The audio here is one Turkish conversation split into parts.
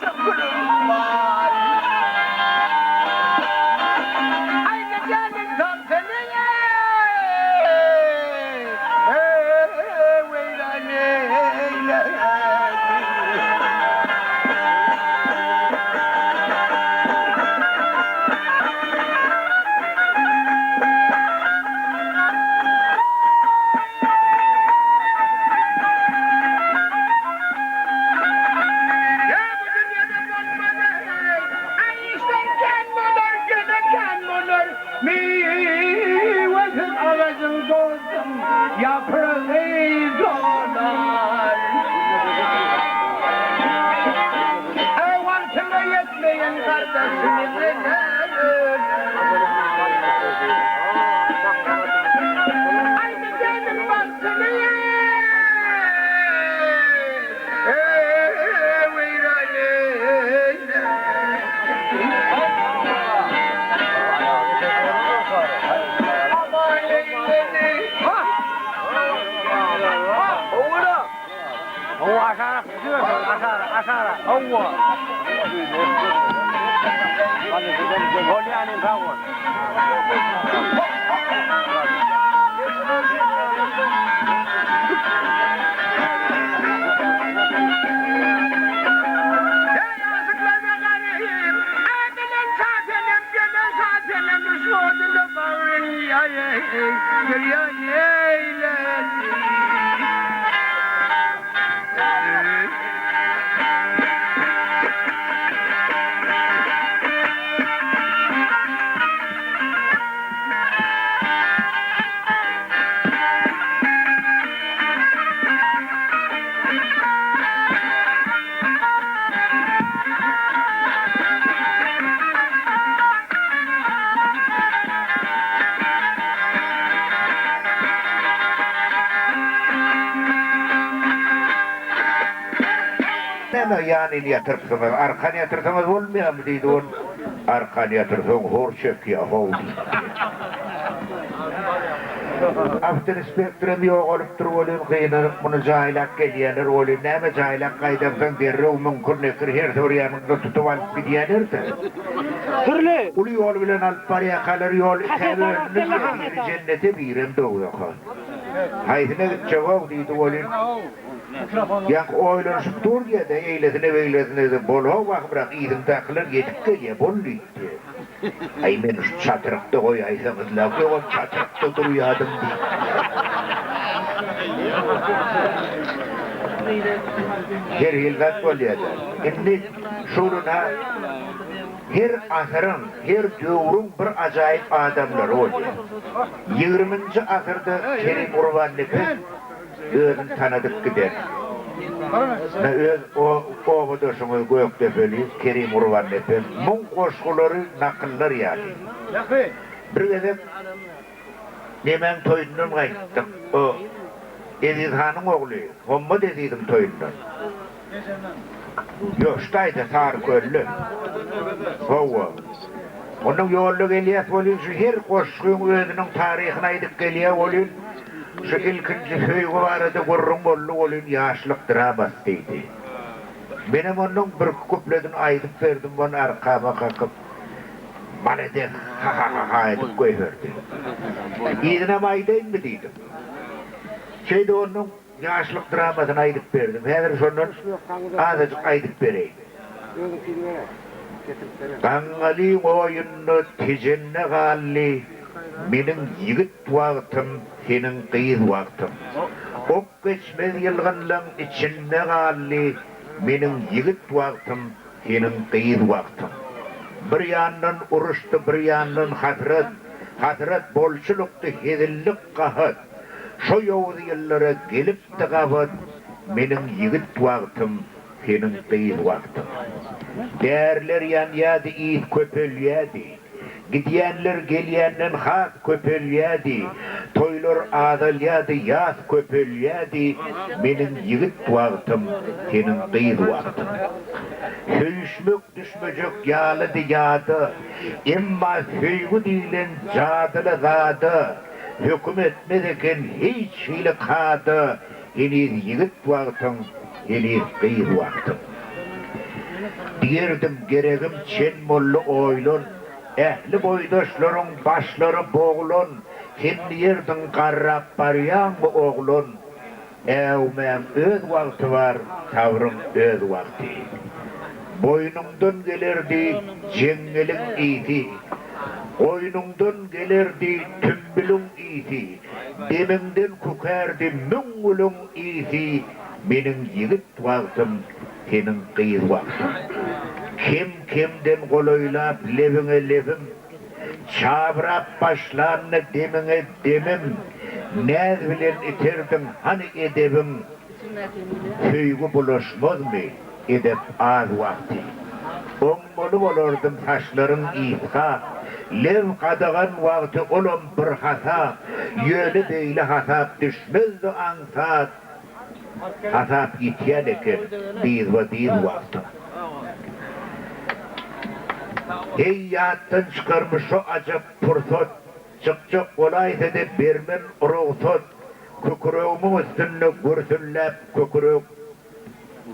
şükürüm var. Aynı canın tam senin veyran eyle. Yaprağı dolar. Vantına yetmeyen kardeşimize aynı canım vantına هو عشرة عشرة هو يعني مفوت yani yatırsanız, arkan yatırsanız olmuyor mu deydi on. Arkan yatırsan hor çök ya hovdi. After spektrum yok olup durulun kıyınırıp bunu cahilak geliyenler olun. Neme cahilak kaydamsan derre o mümkün nekir her soruyanında tutup alıp gidiyenir de. Hırlı. Ulu yol bilen alıp paraya kalır yol severiniz bir cennete birim doğuyor. Haydine cevap deydi olun. Yak oylanışıp dur diye de eylesine de bol hava bırak idim takılır yetip geliye bol gitti. Ay men şu çatırıkta koy aysanız lafı o çatırıkta duruyor adım diye. Her hilgat oluyor da. Şimdi şuruna her asırın, her dövrün bir acayip adamlar oluyor. 20. asırda Kerim Urvanlık'ı özün tanıdık gider. Öz o buduşunu Göktepe'li Kerim Urvanlık'ı mun koşkuları nakıllar yani. Bir gece nemen toyundan kayıttık. O Ediz Han'ın oğlu. Homma dediydim toyundan. Yoştaydı Tarık öllü. Hova. Onun yollu geliyor olun şu her koşkuyun özünün tarihine aydık geliyor olun. Şu ilkinci höyü vardı gurrun bollu olun yaşlık drabastıydı. Benim onun bir kupledin aydıp verdim onu arkama kakıp. Bana de ha ha ha ha edip koyverdi. İdine maydayım mı dedim. Şeyde onun yaşlık dramasını aydıp verdim. Hemen sonun azıcık aydıp vereyim. Kangali oyunu ticinne galli. Benim yigit vaktim, senin kıyız vaktim. Ok geçmez yılgınlığın içinde galli. Benim yigit vaktim, senin kıyız vaktim. Bir yandan uruştu, bir yandan hasret. Hasret bolçuluktu, hezillik kahat. Şu yavuz yıllara gelip de kapat. Benim yigit vaktim, senin kıyız vaktim. Değerler yan yadı, iyi köpölyedi. Gidiyenler geliyenler hak köpölyedi. Toylar ağdalyedi, yaz köpölyedi. Benim yigit vaktim, senin kıyız vaktim. Höyüşmük düşmecek yağlı diyadı. Emma höyü dilen cadılı zadı. Hüküm etmediken hiç hile kadı. Henüz yigit vaktim, henüz kıyız vaktim. Diyerdim geregim çen mollu oylun, ehli boydaşların başları boğulun, hem diyerdin qarrap baryan mı oğlun, evmem öz vakti var, tavrım öz vakti. Boynumdan gelirdi cengelin iti, Oynumdan gelirdi tümbülün iti, deminden kukardi müngülün iti, benim yigit vaktim, senin kıyız vaktim. Kim kimden koloylap levine levim, çabrap başlarını demine demim, nez bilen iterdim hani edebim, söygü bulaşmaz mı edep az vakti. Ommolu olurdum taşların ihsa, lev kadağan vakti olum bir hasap, yöne beyle hasap düşmezdi ansat. Hasap gityen eken, biz ve biz vakti. Hey yattan çıkarmış o acap pursot, çıkacak olaysa da bermen ruhsot, kukuruğumun üstünde gürsünlep kukuruğ,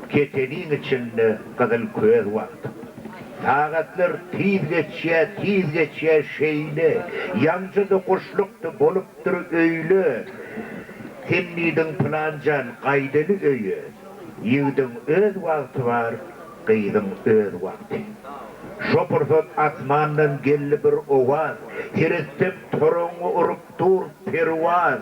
ketenin içinde kızıl köz vakti. Saatler tiz geçe şeyle, yancıda kuşlukta boluptur öyle. Hemnidin plancan kaydalı öye, yığdın öz vakti var, kıydın öz vakti. Şopursot asmandan gelli bir ovaz, terettim torunu urup dur pervaz,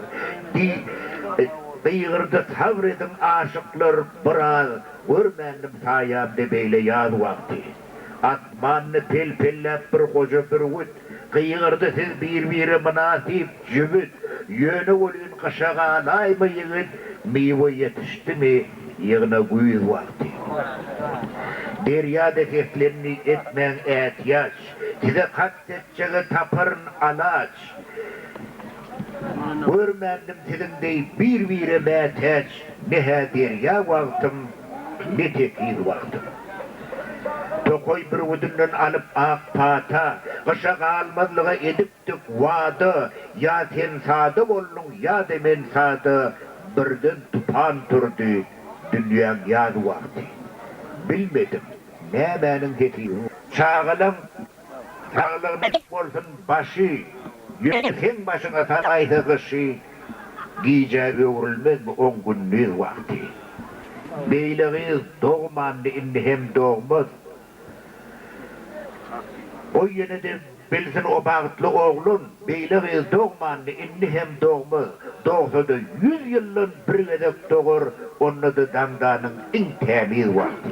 Dıyırdı savredin aşıklar biraz, görmendim sayamda beyle yaz vakti. Asmanını pelpellep bir koca bir vüt, kıyırdı siz bir münasip cübüt, yönü olun kışağa alay mı yığın, meyve yetişti mi yığına güyüz vakti. Deryada seslerini etmen ihtiyaç, size katletçeği taparın alaç. Görmendim sizin dey bir mehteç, nehe derya vaktim, ne tekiz vaktim. Tokoy bir vüdünden alıp ak pata, kışak almadlığa ediptik vadı, ya sen sadı bollun ya da men sadı, birden tupan turdu, dünyam yaz vakti. Bilmedim, ne benim tekiz. Çağılım, sağlığına olsun başı, sen başına saraydı kışı, giyce öğrülmez mi 10 günlüğü vakti. Beyliğiz doğmandı indi hem doğmaz. O yine de bilsin o bağıtlı oğlun, beyliğiz doğmandı indi hem doğmaz. Doğsa da 100 yılın bir edep doğur, onu da damdanın en temiz vakti.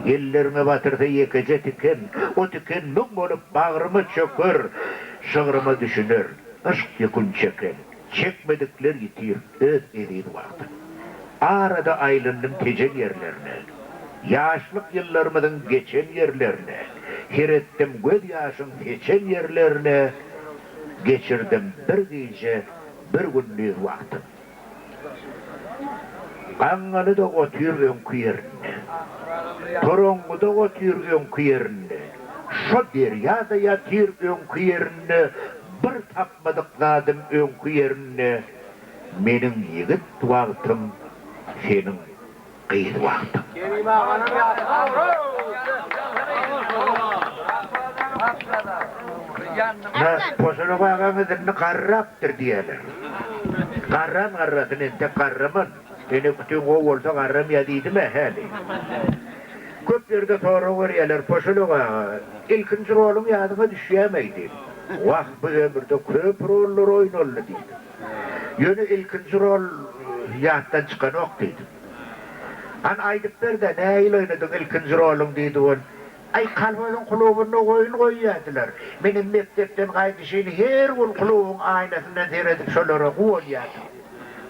Ellerine batırsa yekece tiken, o tiken müm olup bağrımı çökür, şığrımı düşünür, aşk yıkın çeker, çekmedikler yitir, öz edin vakti. Arada aylındım tecel yerlerine, yaşlık yıllarımızın geçen yerlerine, hirettim göz yaşın geçen yerlerine, geçirdim bir gece, bir günlüğü vaktim. Kangalı da otuyor önkü yerine, torongu da otuyor önkü yerine, şu deryada yatıyor önkü yerine, bir tapmadık zadım önkü yerine, benim yigit vaktim, senin kıyız vaktin. Posunu bağımızın karraptır diyeler. Karrasın ente karramın. Beni kütüğün o olsa karram yadıydı mı hali? Köp yerde sonra veriyorlar posunu bağımı. İlkinci rolüm yadıma düşüyemeydi. Vah bu ömürde köp roller oynarlı deydi. Yönü ilkinci rol yahtan çıkan ok deydi. An aydıklar da ne il oynadın ilkinci rolüm deydi on. Ay kalbinin kulübünde oyun koyuyordular. Benim mektepten kaydışını her gün kulübün aynasından seyredip şolara koyuyordu.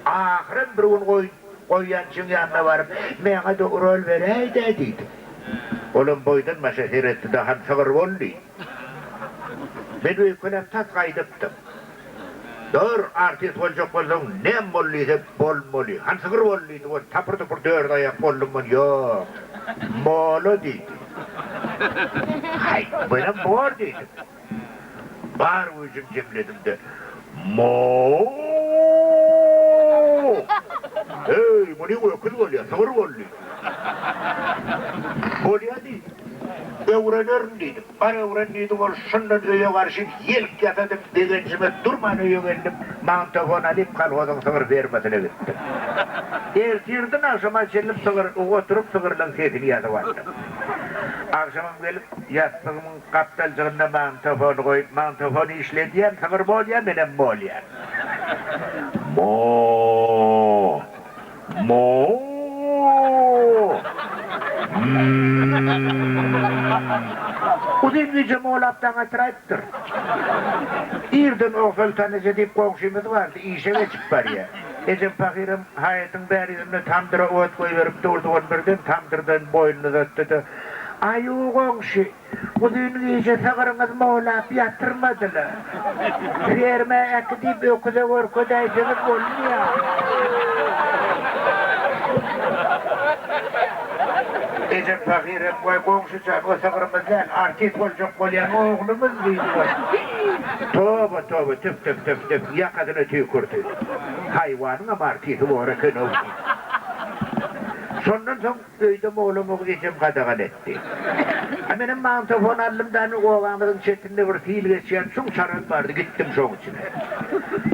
Ahırın bir gün koyuyancın yanına varıp bana da rol vereydi deydi. Oğlum boydan maşa seyretti de hansıgır oldu. Ben uykulem tas kaydıptım. Dur artist olacak olsam ne molluysa bol molly. Hansıgır olluydu o tapır tapır dört ayak bollumun yok. Molo deydi. Hay bana mor deydi. Bar ucum cimledim de. Mo. Hey, bu ne oluyor? Kız oluyor, sağır oluyor. Oluyor değil. Öwrenörüm dedim. Bar öwrendim ol şundan öýe garşy yelk ýatadım degenjime durman öýe geldim. Mantofon alyp kalwazyn sygyr bermesine gitdim. Ertirdim akşama gelip sygyr oturup sygyrlaň sesini ýazyp atdym. Akşamam gelip ýastygymyň gapdaljygynda mantofon goýup mantofon işledýän sygyr bolýar menen bolýar. Mo. Uzun bir cemolaptan atrayıptır. İrden oğul tanıcı deyip komşumuz vardı, işe geçip var ya. Ecem fakirim hayatın bärizini tamdıra oğut koyuverip durduğun birden tamdırdan boynunu öttüdü. Ayu komşu, uzun gece sağırınız moğlap yatırmadılar. Verme eki deyip öküze orkudaysınız olmuyor. Ecem fakirim koy komşucan o sağırımızdan artist olacak olyan oğlumuz deydi. Tövbe tüp yakadına tüykürdü. Hayvanın ama artisti bu ara kını. Sondan son öydüm oğlumu geçim kadağan etti. Benim mantofon alımdan oğlanların çetinde bir fiil geçen çok şarap vardı, gittim şoğun içine.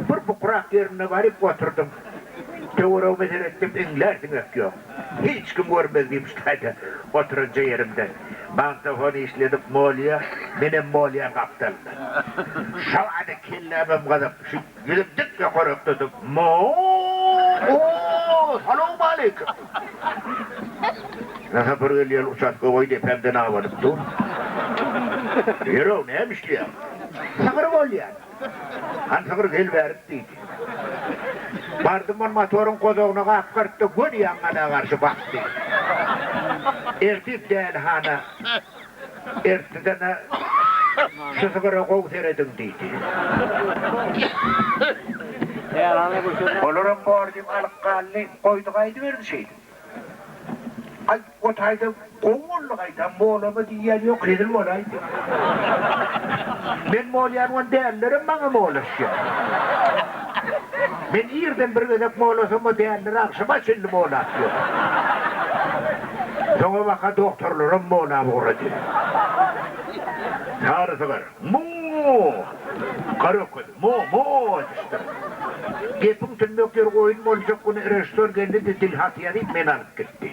Bir bukurak yerine varıp oturdum. Doğru mesele ettim, inlerdim yok. Hiç kim görmezdim işte oturunca yerimden. Mantofonu işledim Molya, benim Molya kaptanım. Şavadı kellemem kadar, gidip dikle korup tutup, Selamun aleyküm. Nasıl bir geliyor uçak kovoydu, pemden avadım dur. Yürü, neymiş ya? Sakır Molya. Han sakır gel verip deydi. Vardım on motorun kozağına kapkırttı, gün yanına karşı baktı. Ertip değil hana. Ertiden şu sıkıra kov seyredin deydi. Olurum borcum alıkkâlli koyduk aydı verdi şeydi. Ay otaydı kovulluk aydı, moğlamı diyen yok edil moğlaydı. Ben moğlayanın değerlerim bana moğlaşıyor. Ben yerden bir gidip moğlasam o değerleri akşama şimdi moğlatıyor. Sonra baka doktorlarım moğlamı uğradı. Çağrısı var. Karakol. İşte. Gepin tülmök yer koyun olacak bunu restoran geldi de dilhat yarayıp men alıp gitti.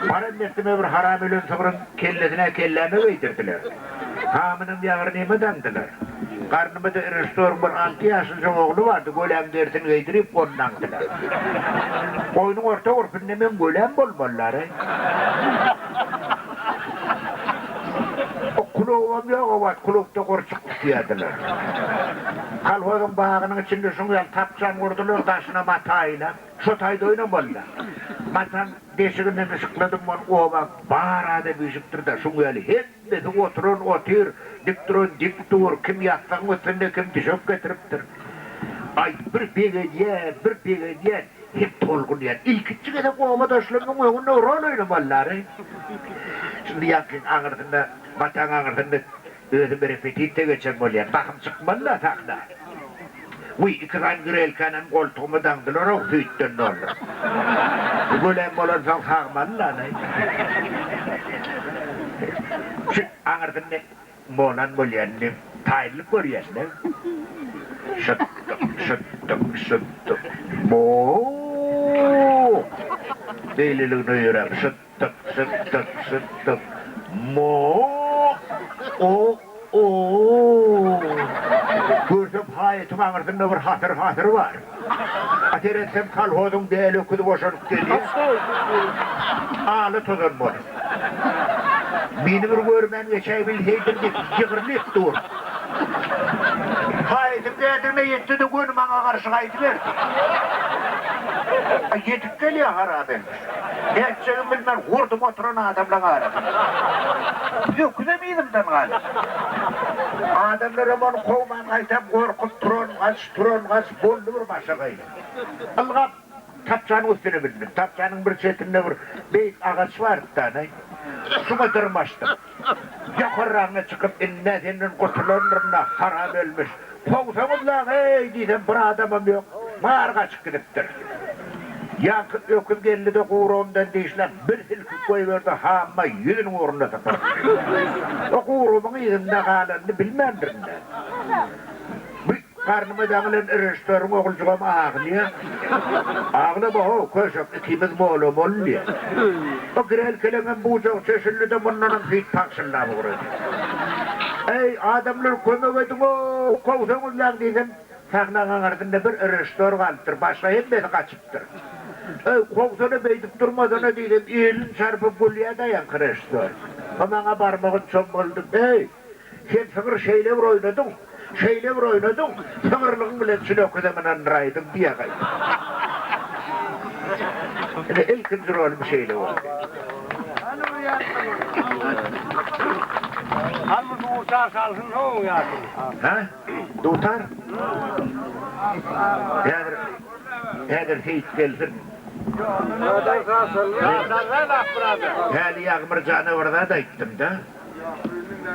Bana mesime bir haram ölün sıvırın kellesine kelleme giydirdiler. Hamının yağırını dandılar. Karnımda restoran bir 6 yaşında oğlu vardı. Golem dersini giydirip ondandılar. Koyunun orta orfinde men golem bolmaları. Kulağım yok var, kulakta korçuk tutuyordular. Kalhoğun bağının içinde şunu tapçan vurdular taşına matayla. Şu tayda oynamalılar. Matan deşiğinden ışıkladım onu o bak bağırada büyüşüptür da şunu hep oturun otur, dik durun dik dur, kim yatsan üstünde kim düşüp getiriptir. Ay bir pegediyen, hep tolgun yer. İlkitçi gede kovama taşlarının oyununda rol oynamalılar. Şimdi yakın ağırdında, matan ağırdında özü bir repetitte geçen bolyan. Bakım çıkmalı da takda. Uy, ikran girel kanan koltuğumu dandılar o hüytten olur. Golem olarsan sağmalı da ne? Şu ağırdında moğlan bolyanını taylık görüyorsun ne? Şıttık. Mooo. Deliliğini yürem. Şıttık. Mooo. Gördüm hayetim ağırdında bir hatır var. Ater etsem kalhodun değerli okudu boşanıp geliyor. Ağlı tozun bunu. Beni bir görmen geçey bilseydim de yığırlık dur. Hayetim değerine yetti de gönüm bana karşı haydi verdi. Yetip geliyor harabenmiş. Ne edeceğim bilmem, vurdum oturan adamla aradım. Yok, güzemiydim galiba. Adamlara bana kovman aytam, korkup turan kaç, bollu bir başa kaydı. Allah'ım, tapçanın üstüne bildim. Tapçanın bir çetinde bir beyik ağaç vardı tane. Şuna tırmaştım. Yakarrağına çıkıp inne senin kurtulanlarına haram ölmüş. Kovsanız lan, hey dedim, bir adamım yok. Mağar kaçıp gidiptir. Yakıp öküm geldi de kuyruğundan deyişler bir hilkip koyuverdi hamma yüzünün uğrunda takar. O kuyruğumun yüzünde kalanını bilmem birinden. Karnıma dağılan restoran oğulcuğum ağlıyor. Ağlı bu köşek ikimiz moğlu moğlu diye. O girel kelenen bucak çeşilli de bunların fit taksınlar uğradı. Ey adamlar kömek edin o kovsanız lan dedim. Sağnağın ardında bir restoran kalıptır. Başka hep kaçıptır. Ey kovsana beydip durmadığına dedim. Elin çarpıp gülüye dayan restoran. O bana parmağı çoğuldum. Ey sen sığır şeyle oynadın. Şeyle oynadın. Sığırlığın bile içine okudamın raydın diye kaydı. Yani ilkinci rolüm şeyle oldu. Halbuki uçar salsın soğuk yarsın. Ha? Tutar? Hedir heyt gelsin. Nereden salsın? Nereden laf bırakın? Hali yağmur canavarda da gittim da.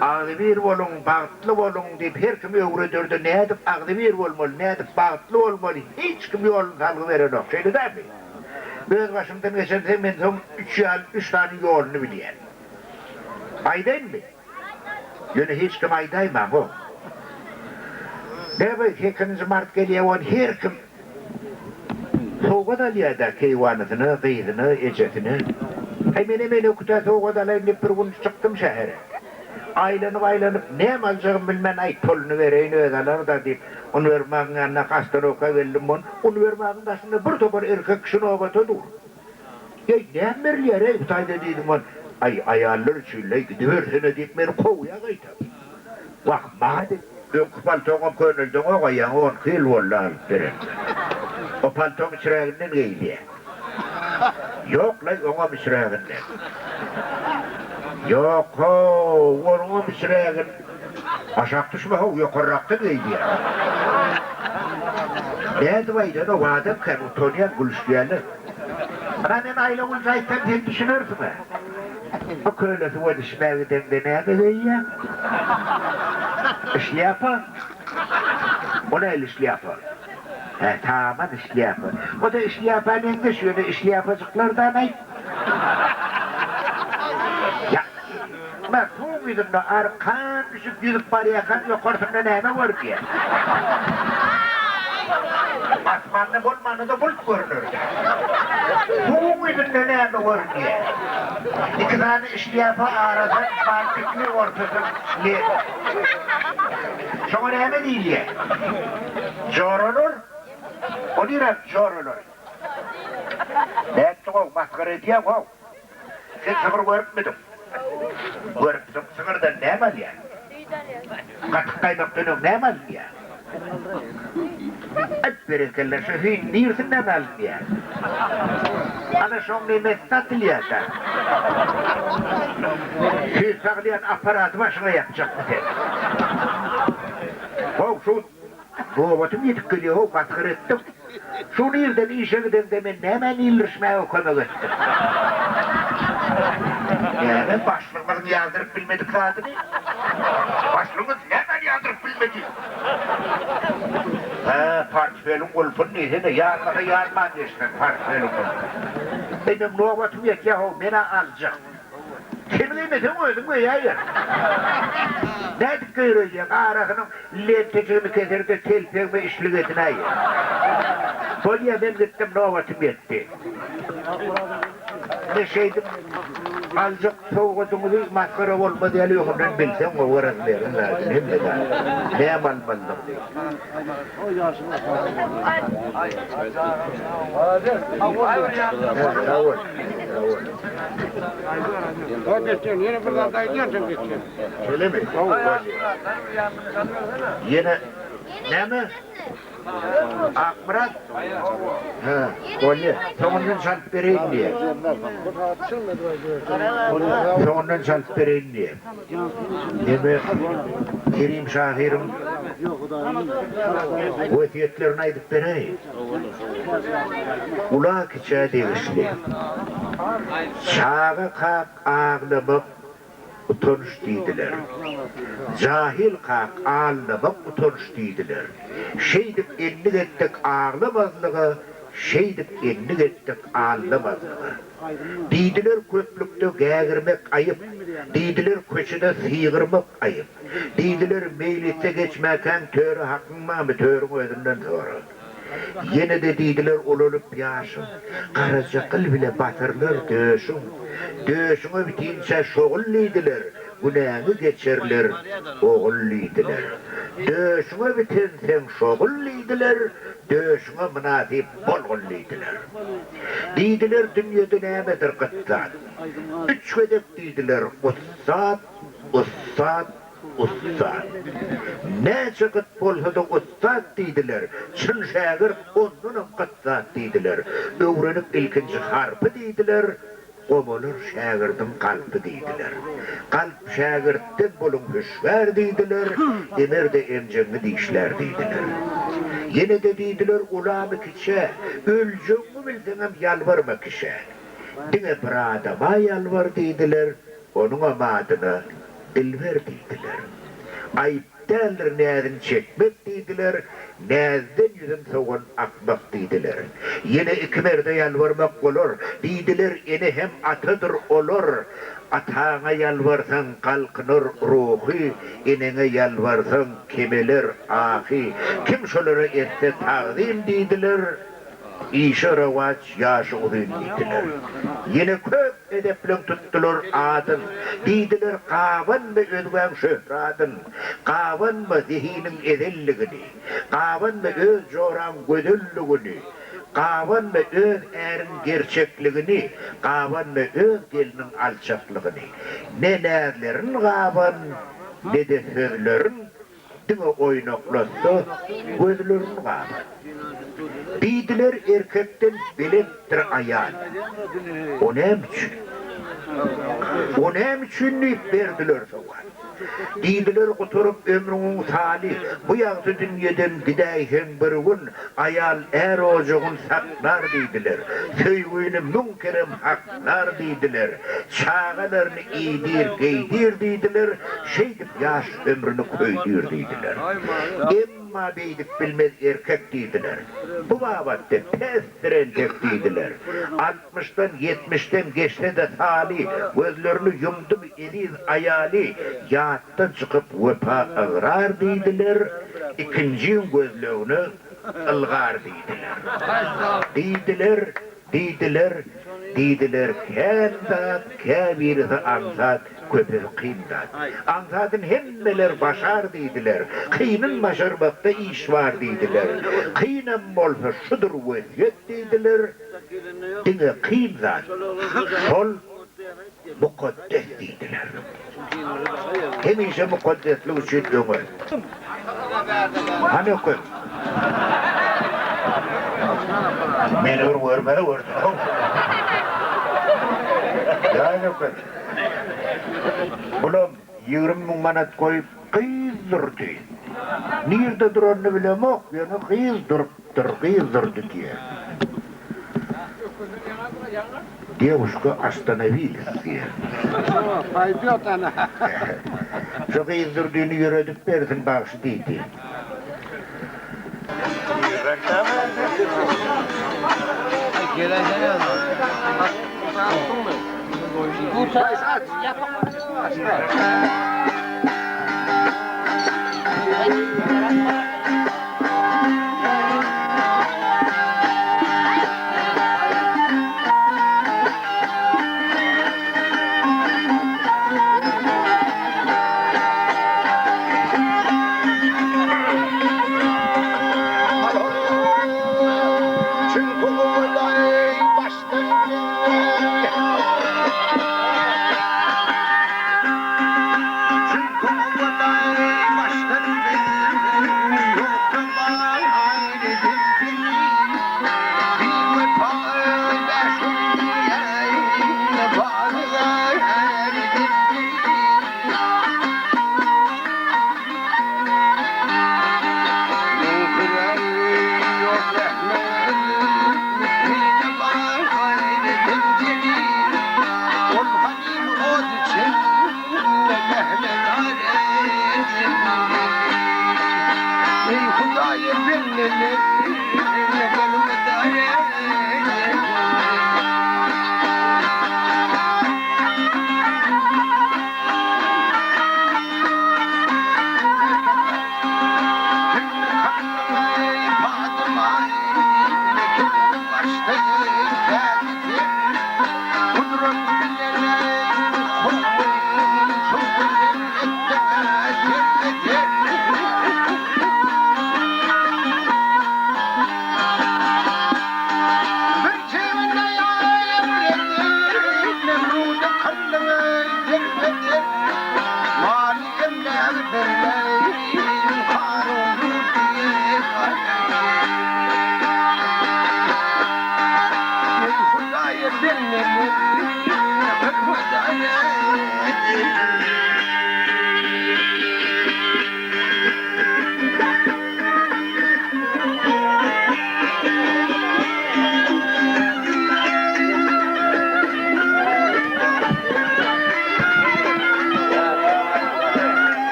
Ağzıbir olun, bağıtlı olun deyip her kim öğretirdi. Ne edip ağzıbir olmalı, ne edip bağıtlı olmalı. Hiç kim yolun salgı veren yok. Şeydi değil mi? Göz başımdan geçersem ben son 3 tane yolunu biliyorum. Aydın mı? Yani hiç kim aydaymam o. Ne bu 2. Mart geliyor on her kim soğuk alıyor da keyvanısını, kıyısını, ecetini. Hemen okuta soğuk alayım bir gün çıktım şehre. Aylanıp ne alacağım bilmem ay tolunu vereyim ödeler da deyip onu vermeğin yanına kastan oka verdim onu vermeğin aslında bir topar erkek şunu ovata dur. Ya ne emmerliyor ey utayda dedim on ay ayarlar çülle gidiversene deyip beni kovuya kaydı. Bak madem yok paltoğum könüldün o kayan on kıl valla alıp verin. O paltoğum çırağından giyliye. Yok lan ona çırağından. Yok o, onun misrağın aşağı düşme o, yukarırakta neydi ya? Ne duvaydı o adam kan utanıyan gülüşleyenler. Ben aile olsaydım diye düşünürsün ha. O köylesi o düşmeyi demde ne dedi ya? İşliyapa. O ne işliyapa? Tamam işliyapa. O da işliyapanın da şöyle işliyapacıklardan ay. Bak bu yüzümde arkan düşüp yüzüp paraya kan yukarısında neyme var ki? Asmanlı bulmanı da bulut görünür. Bu yüzümde neyme var ki? 2 tane işliyapa arasın, mantıklı ortasın. Sonra neyme değil ya? Zor olur. O direm zor olur. Ne ettin o? Maskara ediyem o. Sen sıfır görmedin. Görüp sığırdan ne mal ya? Katık kaymaktan ne mal ya? Hep berekeller şu hüyün değilsin ne mal ya? Ana şun nimet tatlı ya da. Hüyün sağlayan aparatı başına yapacak mı sen? Şu boğabatım yedik geliyor, katkır ettim. Şu nereden işe giden demin hemen ilişmeye konak ettim. Yani başlığımızı yazdırıp bilmedik zaten. Başlığımız hemen yazdırıp bilmedik. Partfelin kulpun neyse de yarman geçsin partfelin kulpun. Benim novatım yok yahu, beni alacak. Kim demesin özüm o ya. Ne kıyırıyor? Ağrağının lenteciğimi keserdi, telpemi işlik etine ya. Solya ben gittim novatım yetti. Ne şeydim, azıcık soğuduğumuzu maskara olmadı ya yokumdan bilsem o varasıların lazım. Hem de daha. Ne yamalmalıdır diye. O geçeceksin, yine buradan da gidiyorsun geçeceksin. Öyle mi? Yine, ne mi? Akmurat? Ha, kolye. Sonundan salıp vereyim diye. Sonundan salıp vereyim diye. Deme, Kerim Şahir'in vasiyetlerini aydıp vereyim. Ulak içe demişli. Çağı kalk ağlamak utanış deydiler. Cahil kalk ağlamak utanış deydiler. Şeydik ellik ettik ağlamazlığı şeydip enlik ettik ağlamadılar. Didiler köplükte gägirmek ayıp, didiler köçüde sıyırmak ayıp, didiler meylitse geçmeken törü hakkınma mı törün özünden sonra. Yine de didiler olup yaşın, karacakıl bile batırlar döşün, döşüne bitince şoğulliydiler, günahı geçerler, oğulliydiler. Döşüne bitinsen şoğulliydiler, döşüne münasip bolgulliydiler. Didiler dünyada nemedir kıttan. Üç vedek didiler, ussat, ussat, ussat. Ne çıkıt bolsa da ussat didiler. Çın şagir onunun kıtsat didiler. Öğrenip ilkinci harpı didiler. Omulur şagirdin kalpı didiler. Kalp şagirtten bolun hüşver didiler. Emer de emceni dişler didiler. Yine de didiler ulamı kiçe. Ölcüğümü bildiğim yalvarma kişe. Dine bir adama yalvar didiler. Onun amadına dilver didiler. Ayıp derler nereden çekmek didiler, nereden yüzün soğun akmak didiler. Yine ikimerde yalvarmak olur, didiler yine hem atıdır olur. Atağına yalvarsan kalkınır ruhu, inene yalvarsan kemeler ahi. Kim şoları etse tağzim didiler, İşe revaç yaşı uzun didiler. Yine köp edeplen tuttular adın. Didiler kavan mı özgün şöhradın. Kavan mı zihinin ezelligini. Kavan mı öz joran gözüllüğünü. Kavan mı öz erin gerçekliğini. Kavan mı öz gelinin alçaklığını. Ne nerlerin kavan, ne de sözlerin dine oynaklası gözlerin kavan. Didiler erkekten bilettir ayal. O ne için? O ne için verdiler soğan? Didiler oturup ömrünün sali, bu yağdı dünyadan gideyken bir gün ayal er ocuğun saklar didiler. Söygüyünü münkerem haklar didiler. Çağalarını iyidir, geydir didiler. Şeydip yaş ömrünü köydir didiler. Emma beydik bilmez erkek didiler. Bu vabatte pestiren tek didiler. 60'tan 70'ten geçse de sali, gözlerini yumdu ediz ayali, yattan çıkıp vepa ıgrar didiler, ikincinin gözlerini ılgar didiler. Didiler, kâzat, kâbirisi ansat, köpür kîmdat. Ansatın hemmeler başar didiler, kînin başarmakta iş var didiler. Kînem bolsa şudur vaziyet didiler, dine kîmdat, sol mukaddes didiler. Hemişe mukaddesli için ömür. Hani okuyun? Beni vurma. Yani okuyun. Ulan 20.000 manat koyup kızdırdı. Nerede duranını bilemok, yani kızdırdı diye. Девушка, остановились diye. Paydiyor ana. Şu kızdırdığını yürüdük versin bağışı değildi. Gelene yazar. Bu saat yapamaz.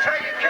sayın